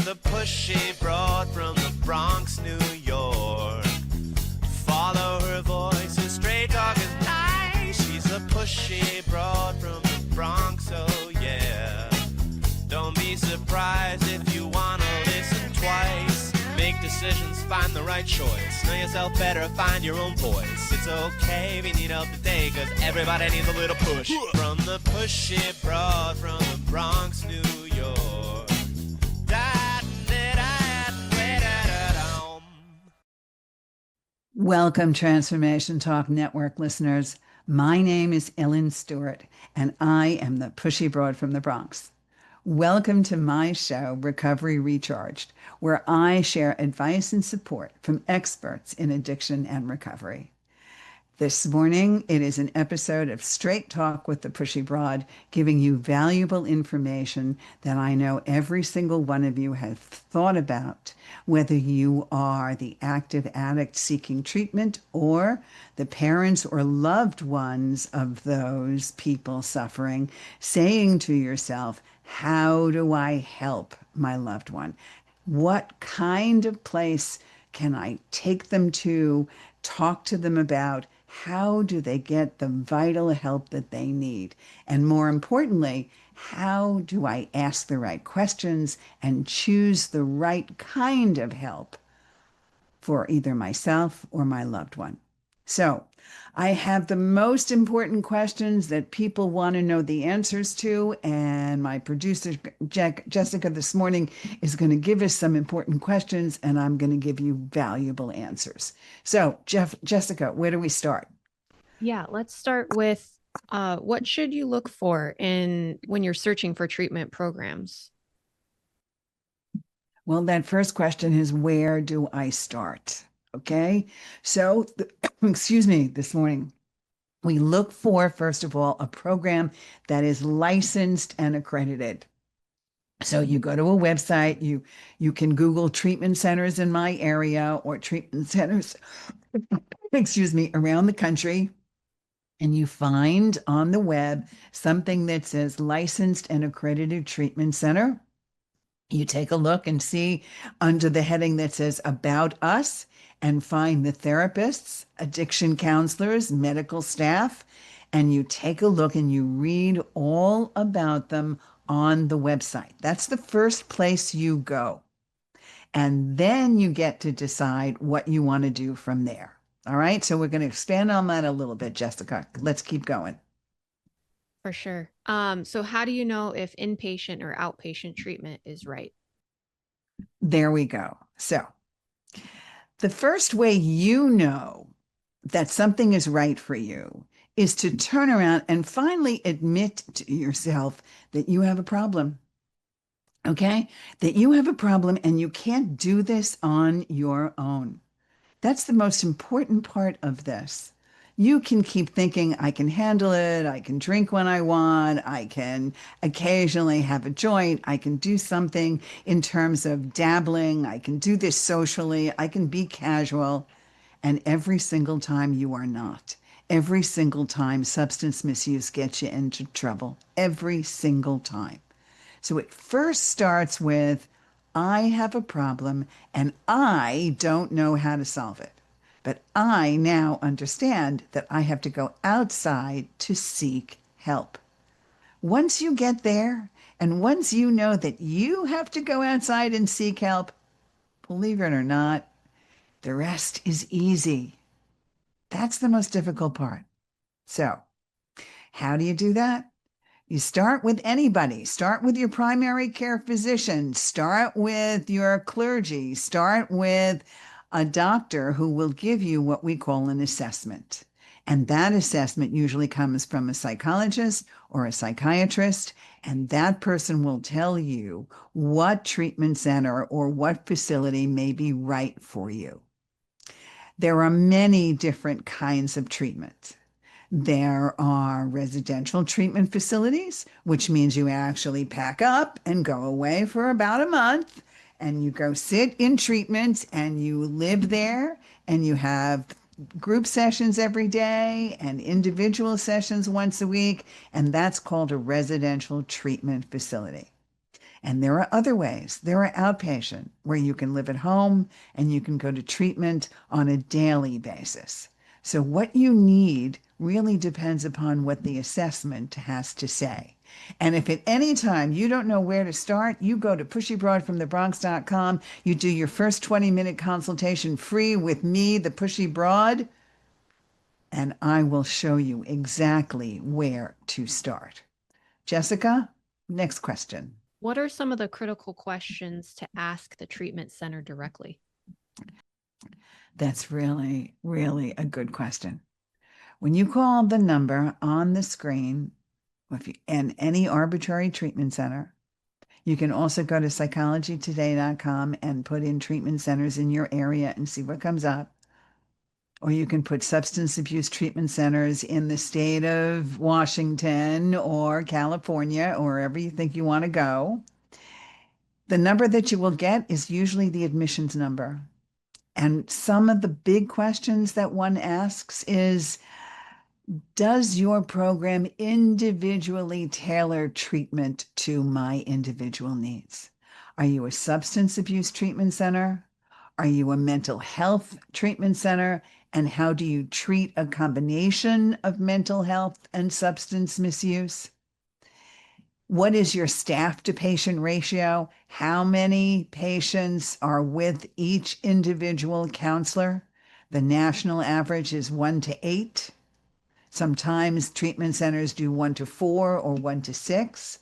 the pushy broad from the Bronx, New York. Follow her voice, a straight dog is nice. She's a pushy broad from the Bronx, oh yeah. Don't be surprised if you wanna listen twice. Make decisions, find the right choice. Know yourself better, find your own voice. It's okay if you need help today, cause everybody needs a little push. From the pushy broad from the Bronx, New York. Welcome, Transformation Talk Network listeners. My name is Ellen Stewart, and I am the pushy broad from the Bronx. Welcome to my show, Recovery Recharged, where I share advice and support from experts in addiction and recovery. This morning, it is an episode of Straight Talk with the Pushy Broad, giving you valuable information that I know every single one of you have thought about, whether you are the active addict seeking treatment or the parents or loved ones of those people suffering, saying to yourself, how do I help my loved one? What kind of place can I take them to, talk to them about? How do they get the vital help that they need? And more importantly, how do I ask the right questions and choose the right kind of help for either myself or my loved one? So I have the most important questions that people want to know the answers to, and my producer, Jessica, this morning is going to give us some important questions, and I'm going to give you valuable answers. So, Jessica, where do we start? Yeah, let's start with what should you look for in when you're searching for treatment programs? Well, that first question is, where do I start? Okay. So, excuse me, this morning, we look for, first of all, a program that is licensed and accredited. So you go to a website, you can Google treatment centers in my area or treatment centers, excuse me, around the country. And you find on the web something that says licensed and accredited treatment center. You take a look and see under the heading that says About Us and find the therapists, addiction counselors, medical staff, and you take a look and you read all about them on the website. That's the first place you go. And then you get to decide what you want to do from there. All right. So we're going to expand on that a little bit, Jessica. Let's keep going. For sure. So how do you know if inpatient or outpatient treatment is right? There we go. So the first way you know that something is right for you is to turn around and finally admit to yourself that you have a problem. Okay? That you have a problem and you can't do this on your own. That's the most important part of this. You can keep thinking, I can handle it. I can drink when I want. I can occasionally have a joint. I can do something in terms of dabbling. I can do this socially. I can be casual. And every single time you are not. Every single time substance misuse gets you into trouble. Every single time. So it first starts with, I have a problem and I don't know how to solve it. But I now understand that I have to go outside to seek help. Once you get there, and once you know that you have to go outside and seek help, believe it or not, the rest is easy. That's the most difficult part. So, how do you do that? You start with anybody. Start with your primary care physician. Start with your clergy. Start with a doctor who will give you what we call an assessment. And that assessment usually comes from a psychologist or a psychiatrist, and that person will tell you what treatment center or what facility may be right for you. There are many different kinds of treatment. There are residential treatment facilities, which means you actually pack up and go away for about a month and you go sit in treatment and you live there and you have group sessions every day and individual sessions once a week. And that's called a residential treatment facility. And there are other ways. There are outpatient where you can live at home and you can go to treatment on a daily basis. So what you need really depends upon what the assessment has to say. And if at any time you don't know where to start, you go to pushybroadfromthebronx.com. You do your first 20-minute consultation free with me, the Pushy Broad, and I will show you exactly where to start. Jessica, next question. What are some of the critical questions to ask the treatment center directly? That's really, really a good question. When you call the number on the screen, in any arbitrary treatment center, you can also go to psychologytoday.com and put in treatment centers in your area and see what comes up. Or you can put substance abuse treatment centers in the state of Washington or California or wherever you think you want to go. The number that you will get is usually the admissions number. And some of the big questions that one asks is, does your program individually tailor treatment to my individual needs? Are you a substance abuse treatment center? Are you a mental health treatment center? And how do you treat a combination of mental health and substance misuse? What is your staff to patient ratio? How many patients are with each individual counselor? The national average is 1 to 8. Sometimes treatment centers do 1 to 4 or 1 to 6.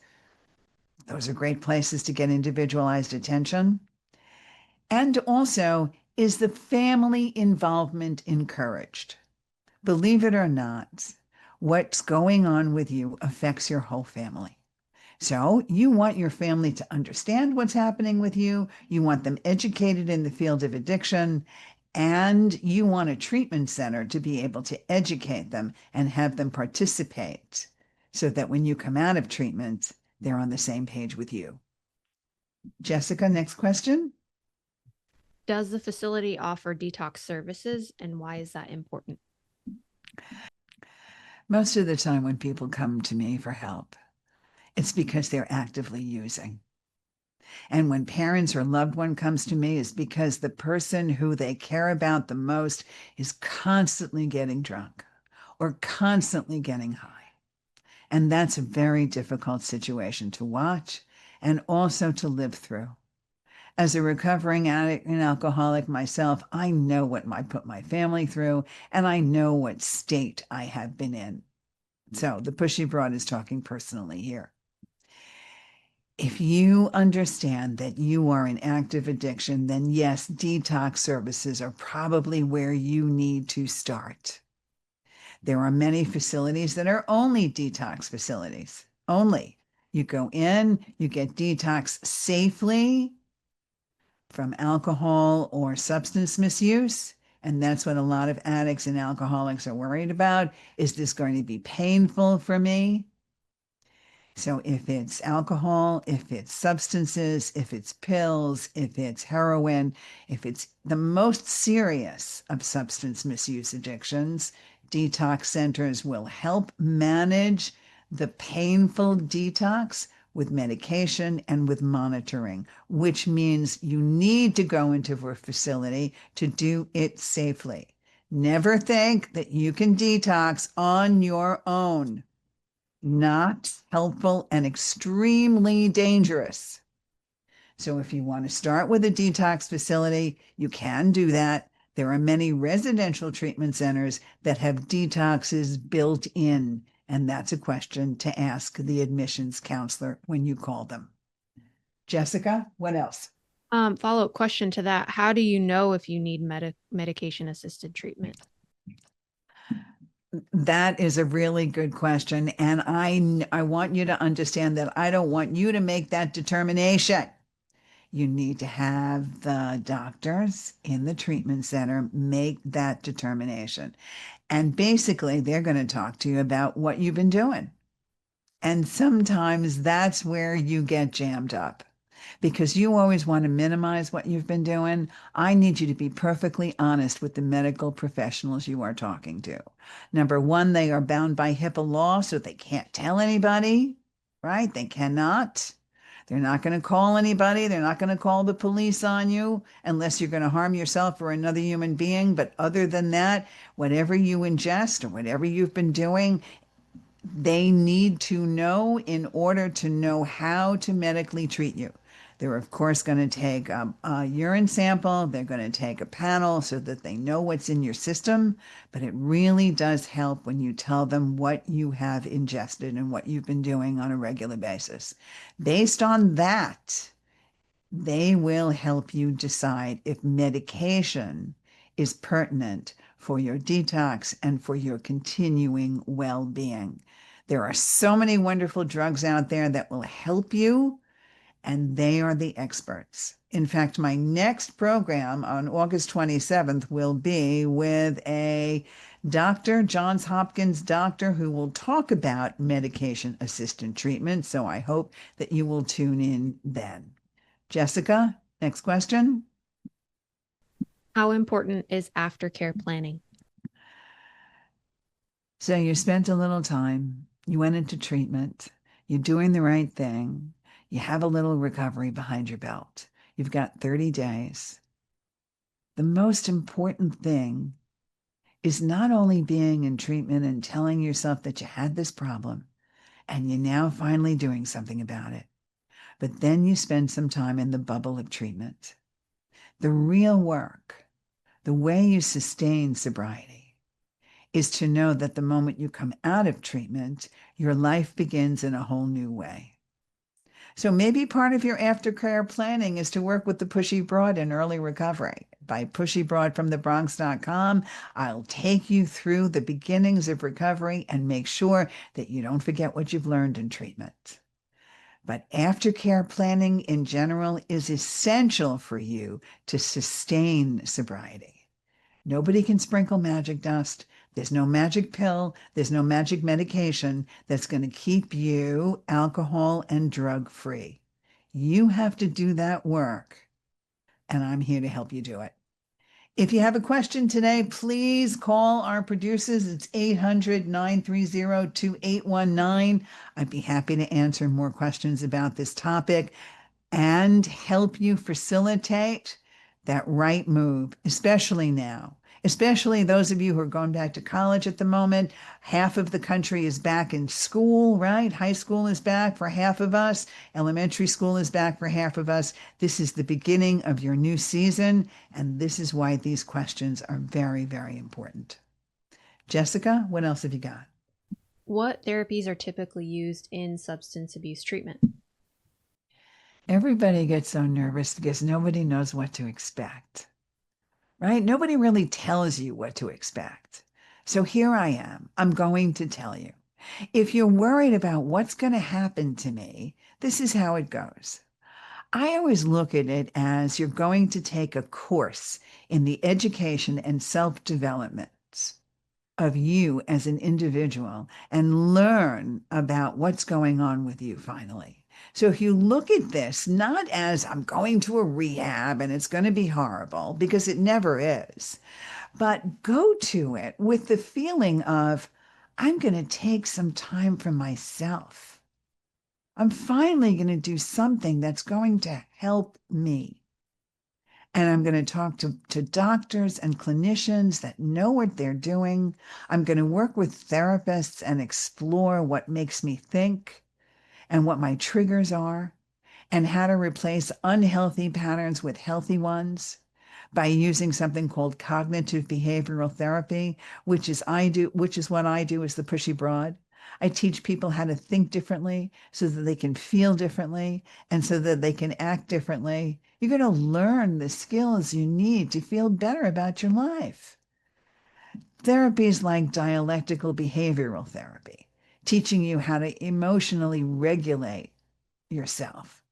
Those are great places to get individualized attention. And also, is the family involvement encouraged? Believe it or not, what's going on with you affects your whole family. So you want your family to understand what's happening with you. You want them educated in the field of addiction. And you want a treatment center to be able to educate them and have them participate so that when you come out of treatment, they're on the same page with you. Jessica, next question. Does the facility offer detox services, and why is that important? Most of the time when people come to me for help, it's because they're actively using. And when parents or loved one comes to me, it's because the person who they care about the most is constantly getting drunk or constantly getting high. And that's a very difficult situation to watch and also to live through. As a recovering addict and alcoholic myself, I know what I put my family through, and I know what state I have been in. So the Pushy Broad is talking personally here. If you understand that you are in active addiction, then yes, detox services are probably where you need to start. There are many facilities that are only detox facilities. Only. You go in, you get detox safely from alcohol or substance misuse. And that's what a lot of addicts and alcoholics are worried about. Is this going to be painful for me? So if it's alcohol, if it's substances, if it's pills, if it's heroin, if it's the most serious of substance misuse addictions, detox centers will help manage the painful detox with medication and with monitoring, which means you need to go into a facility to do it safely. Never think that you can detox on your own. Not helpful and extremely dangerous. So if you want to start with a detox facility, you can do that. There are many residential treatment centers that have detoxes built in, and that's a question to ask the admissions counselor when you call them. Jessica, what else? Follow-up question to that. How do you know if you need medication-assisted treatment? That is a really good question. And I want you to understand that I don't want you to make that determination. You need to have the doctors in the treatment center make that determination. And basically, they're going to talk to you about what you've been doing. And sometimes that's where you get jammed up because you always want to minimize what you've been doing. I need you to be perfectly honest with the medical professionals you are talking to. Number one, they are bound by HIPAA law, so they can't tell anybody, right? They cannot. They're not going to call anybody. They're not going to call the police on you unless you're going to harm yourself or another human being. But other than that, whatever you ingest or whatever you've been doing, they need to know in order to know how to medically treat you. They're, of course, going to take a urine sample. They're going to take a panel so that they know what's in your system. But it really does help when you tell them what you have ingested and what you've been doing on a regular basis. Based on that, they will help you decide if medication is pertinent for your detox and for your continuing well-being. There are so many wonderful drugs out there that will help you, and they are the experts. In fact, my next program on August 27th will be with a doctor, Johns Hopkins doctor, who will talk about medication-assisted treatment. So I hope that you will tune in then. Jessica, next question. How important is aftercare planning? So you spent a little time, you went into treatment, you're doing the right thing, you have a little recovery behind your belt. You've got 30 days. The most important thing is not only being in treatment and telling yourself that you had this problem and you're now finally doing something about it, but then you spend some time in the bubble of treatment. The real work, the way you sustain sobriety, is to know that the moment you come out of treatment, your life begins in a whole new way. So maybe part of your aftercare planning is to work with the Pushy Broad in early recovery. By pushybroadfromthebronx.com, I'll take you through the beginnings of recovery and make sure that you don't forget what you've learned in treatment. But aftercare planning in general is essential for you to sustain sobriety. Nobody can sprinkle magic dust. There's no magic pill. There's no magic medication that's going to keep you alcohol and drug free. You have to do that work, and I'm here to help you do it. If you have a question today, please call our producers. It's 800-930-2819. I'd be happy to answer more questions about this topic and help you facilitate that right move, especially now. Especially those of you who are going back to college at the moment. Half of the country is back in school, right? High school is back for half of us. Elementary school is back for half of us. This is the beginning of your new season, and this is why these questions are very, very important. Jessica, what else have you got? What therapies are typically used in substance abuse treatment? Everybody gets so nervous because nobody knows what to expect. Right? Nobody really tells you what to expect. So here I am. I'm going to tell you. If you're worried about what's going to happen to me, this is how it goes. I always look at it as you're going to take a course in the education and self-development of you as an individual and learn about what's going on with you finally. So if you look at this not as I'm going to a rehab and it's going to be horrible, because it never is, but go to it with the feeling of, I'm going to take some time for myself. I'm finally going to do something that's going to help me. And I'm going to talk to doctors and clinicians that know what they're doing. I'm going to work with therapists and explore what makes me think and what my triggers are, and how to replace unhealthy patterns with healthy ones by using something called cognitive behavioral therapy, which is what I do as the Pushy Broad. I teach people how to think differently so that they can feel differently and so that they can act differently. You're going to learn the skills you need to feel better about your life. Therapies like dialectical behavioral therapy, teaching you how to emotionally regulate yourself,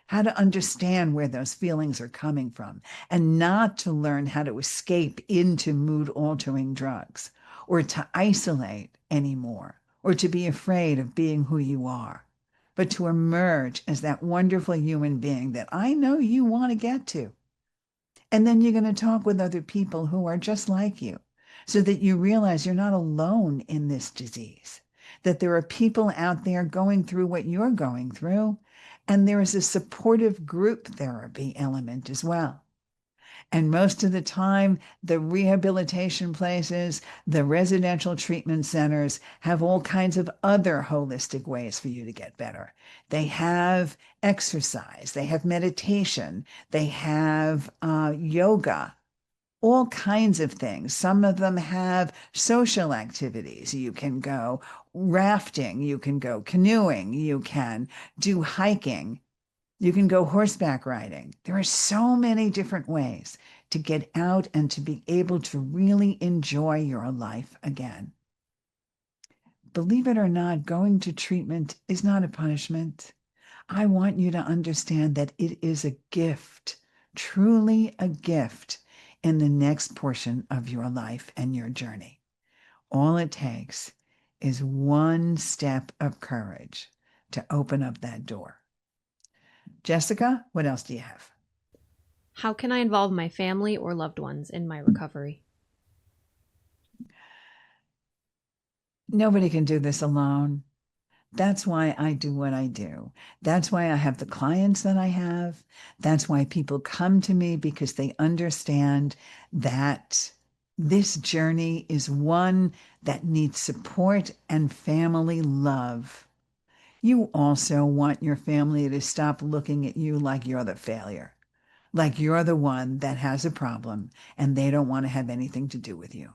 how to understand where those feelings are coming from, and not to learn how to escape into mood-altering drugs or to isolate anymore or to be afraid of being who you are, but to emerge as that wonderful human being that I know you want to get to. And then you're going to talk with other people who are just like you so that you realize you're not alone in this disease, that there are people out there going through what you're going through, And there is a supportive group therapy element as well. And most of the time, the rehabilitation places, the residential treatment centers have all kinds of other holistic ways for you to get better. They have exercise, they have meditation, they have yoga, all kinds of things. Some of them have social activities. You can go rafting, you can go canoeing, you can do hiking. You can go horseback riding. There are so many different ways to get out and to be able to really enjoy your life again. Believe it or not, going to treatment is not a punishment. I want you to understand that it is a gift, truly a gift in the next portion of your life and your journey. All it takes is one step of courage to open up that door. Jessica, what else do you have? How can I involve my family or loved ones in my recovery? Nobody can do this alone. That's why I do what I do. That's why I have the clients that I have. That's why people come to me, because they understand that this journey is one that needs support and family love. You also want your family to stop looking at you like you're the failure, like you're the one that has a problem and they don't want to have anything to do with you.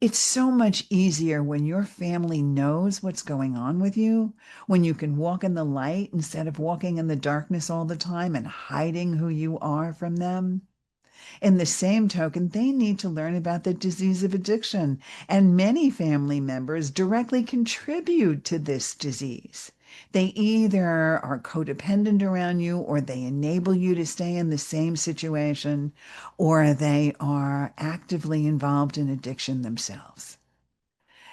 It's so much easier when your family knows what's going on with you, when you can walk in the light instead of walking in the darkness all the time and hiding who you are from them. In the same token, they need to learn about the disease of addiction, and many family members directly contribute to this disease. They either are codependent around you, or they enable you to stay in the same situation, or they are actively involved in addiction themselves.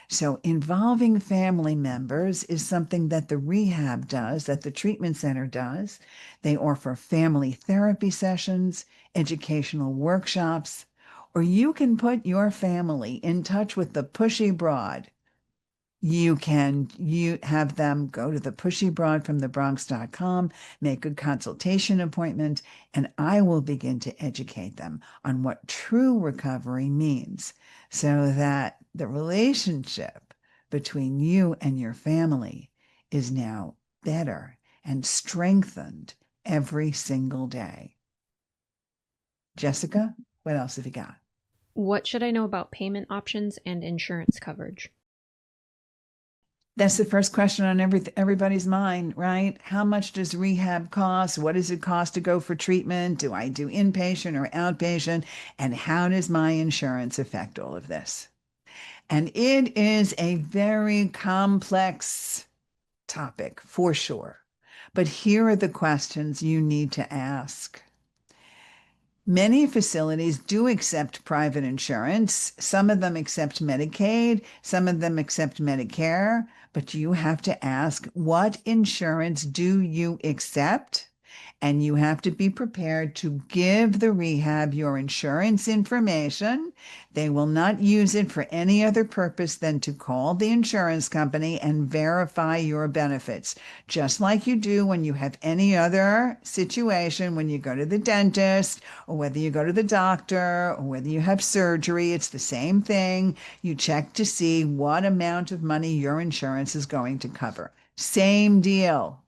So involving family members is something that the rehab does, that the treatment center does. They offer family therapy sessions, educational workshops, or you can put your family in touch with the Pushy Broad. You have them go to the pushybroadfromthebronx.com, make a consultation appointment, and I will begin to educate them on what true recovery means, so that the relationship between you and your family is now better and strengthened every single day. Jessica, what else have you got? What should I know about payment options and insurance coverage? That's the first question on everybody's mind, right? How much does rehab cost? What does it cost to go for treatment? Do I do inpatient or outpatient? And how does my insurance affect all of this? And it is a very complex topic for sure. But here are the questions you need to ask. Many facilities do accept private insurance. Some of them accept Medicaid, some of them accept Medicare, but you have to ask, what insurance do you accept? And you have to be prepared to give the rehab your insurance information. They will not use it for any other purpose than to call the insurance company and verify your benefits, just like you do when you have any other situation, when you go to the dentist, or whether you go to the doctor, or whether you have surgery. It's the same thing. You check to see what amount of money your insurance is going to cover. Same deal.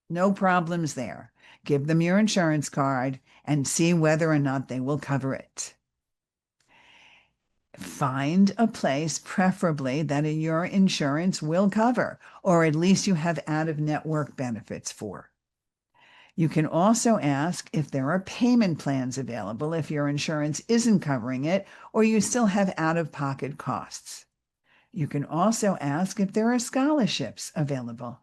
No problems there. Give them your insurance card and see whether or not they will cover it. Find a place, preferably, that your insurance will cover, or at least you have out-of-network benefits for. You can also ask if there are payment plans available if your insurance isn't covering it, or you still have out-of-pocket costs. You can also ask if there are scholarships available.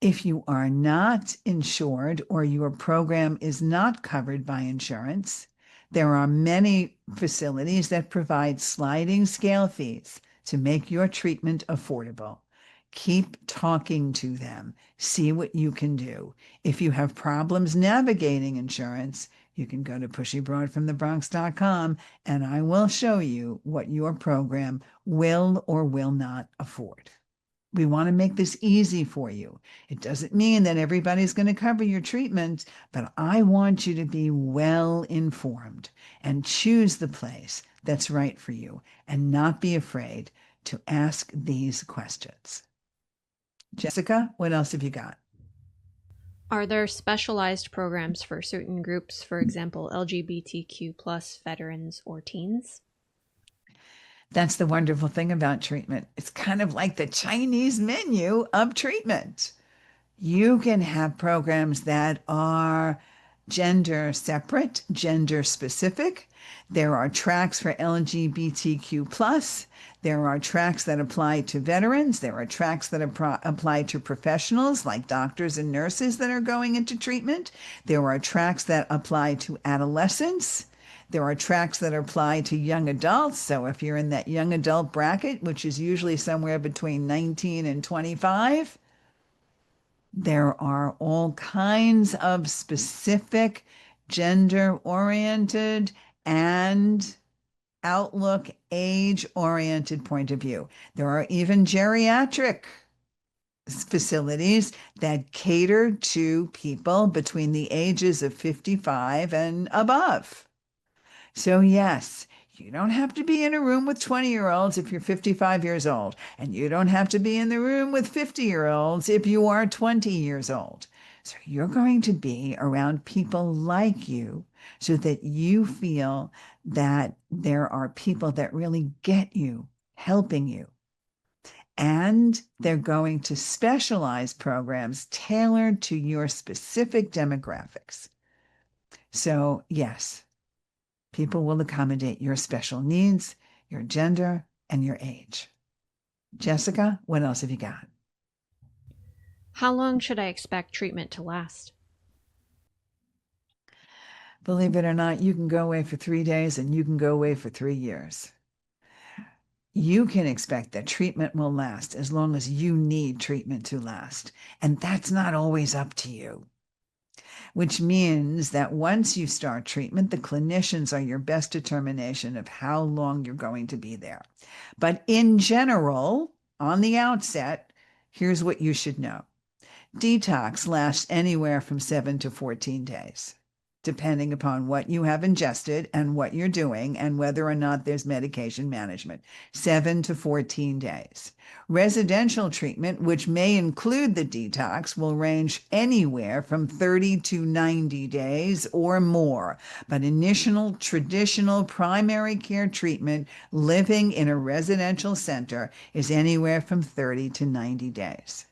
If you are not insured or your program is not covered by insurance, there are many facilities that provide sliding scale fees to make your treatment affordable. Keep talking to them. See what you can do. If you have problems navigating insurance, you can go to pushybroadfromthebronx.com and I will show you what your program will or will not afford. We want to make this easy for you. It doesn't mean that everybody's going to cover your treatment, but I want you to be well informed and choose the place that's right for you and not be afraid to ask these questions. Jessica, what else have you got? Are there specialized programs for certain groups, for example, LGBTQ plus veterans or teens? That's the wonderful thing about treatment. It's kind of like the Chinese menu of treatment. You can have programs that are gender separate, gender specific. There are tracks for LGBTQ plus. There are tracks that apply to veterans. There are tracks that apply to professionals like doctors and nurses that are going into treatment. There are tracks that apply to adolescents. There are tracks that apply to young adults. So if you're in that young adult bracket, which is usually somewhere between 19 and 25, there are all kinds of specific gender-oriented and outlook age-oriented point of view. There are even geriatric facilities that cater to people between the ages of 55 and above. So yes, you don't have to be in a room with 20-year-olds if you're 55 years old, and you don't have to be in the room with 50-year-olds if you are 20 years old. So you're going to be around people like you so that you feel that there are people that really get you, helping you. And they're going to specialize programs tailored to your specific demographics. So yes, people will accommodate your special needs, your gender, and your age. Jessica, what else have you got? How long should I expect treatment to last? Believe it or not, you can go away for 3 days and you can go away for 3 years. You can expect that treatment will last as long as you need treatment to last. And that's not always up to you, which means that once you start treatment, the clinicians are your best determination of how long you're going to be there. But in general, on the outset, here's what you should know. Detox lasts anywhere from 7 to 14 days, depending upon what you have ingested and what you're doing and whether or not there's medication management. 7 to 14 days. Residential treatment, which may include the detox, will range anywhere from 30 to 90 days or more. But initial traditional primary care treatment living in a residential center is anywhere from 30 to 90 days.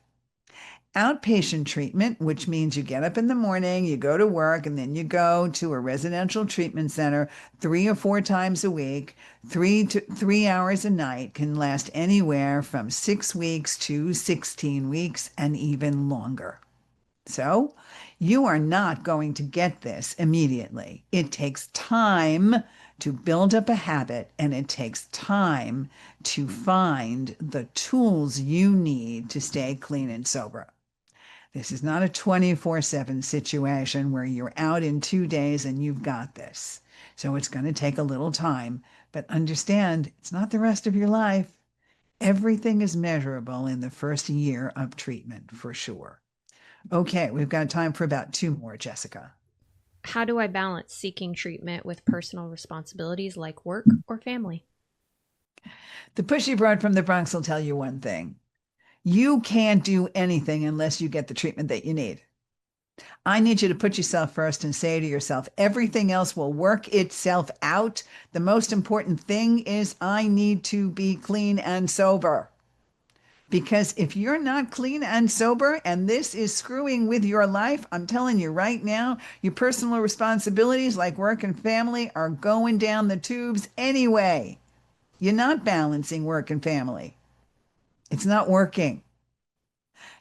Outpatient treatment, which means you get up in the morning, you go to work, and then you go to a residential treatment center 3 or 4 times a week, 3 hours a night, can last anywhere from 6 weeks to 16 weeks and even longer. So you are not going to get this immediately. It takes time to build up a habit, and it takes time to find the tools you need to stay clean and sober. This is not a 24/7 situation where you're out in 2 days and you've got this. So it's going to take a little time, but understand it's not the rest of your life. Everything is measurable in the first year of treatment for sure. Okay, we've got time for about 2 more, Jessica. How do I balance seeking treatment with personal responsibilities like work or family? The pushy broad from the Bronx will tell you one thing. You can't do anything unless you get the treatment that you need. I need you to put yourself first and say to yourself, everything else will work itself out. The most important thing is I need to be clean and sober. Because if you're not clean and sober and this is screwing with your life, I'm telling you right now, your personal responsibilities like work and family are going down the tubes anyway. You're not balancing work and family. It's not working.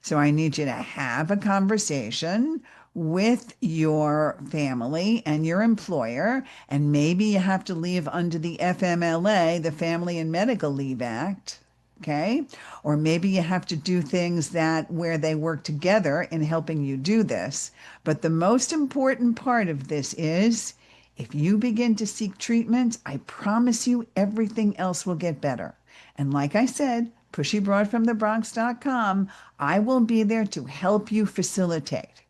So I need you to have a conversation with your family and your employer, and maybe you have to leave under the FMLA, the Family and Medical Leave Act, okay? Or maybe you have to do things that where they work together in helping you do this. But the most important part of this is if you begin to seek treatment, I promise you everything else will get better. And like I said, pushybroadfromthebronx.com, I will be there to help you facilitate.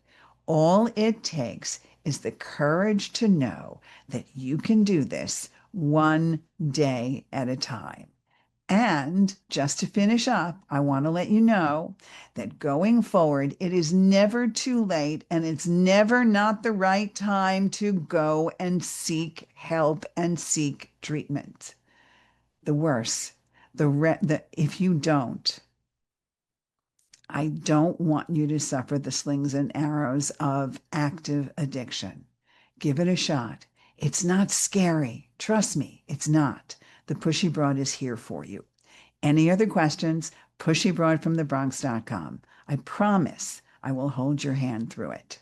All it takes is the courage to know that you can do this one day at a time. And just to finish up, I want to let you know that going forward, it is never too late and it's never not the right time to go and seek help and seek treatment. The worse, if you don't, I don't want you to suffer the slings and arrows of active addiction. Give it a shot. It's not scary. Trust me, it's not. The Pushy Broad is here for you. Any other questions? Pushybroadfromthebronx.com. I promise I will hold your hand through it.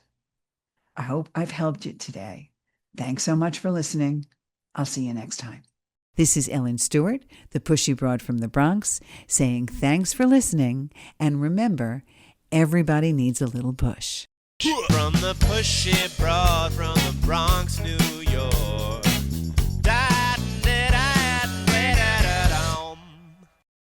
I hope I've helped you today. Thanks so much for listening. I'll see you next time. This is Ellen Stewart, the Pushy Broad from the Bronx, saying thanks for listening, and remember, everybody needs a little push. From the Pushy Broad from the Bronx, New York.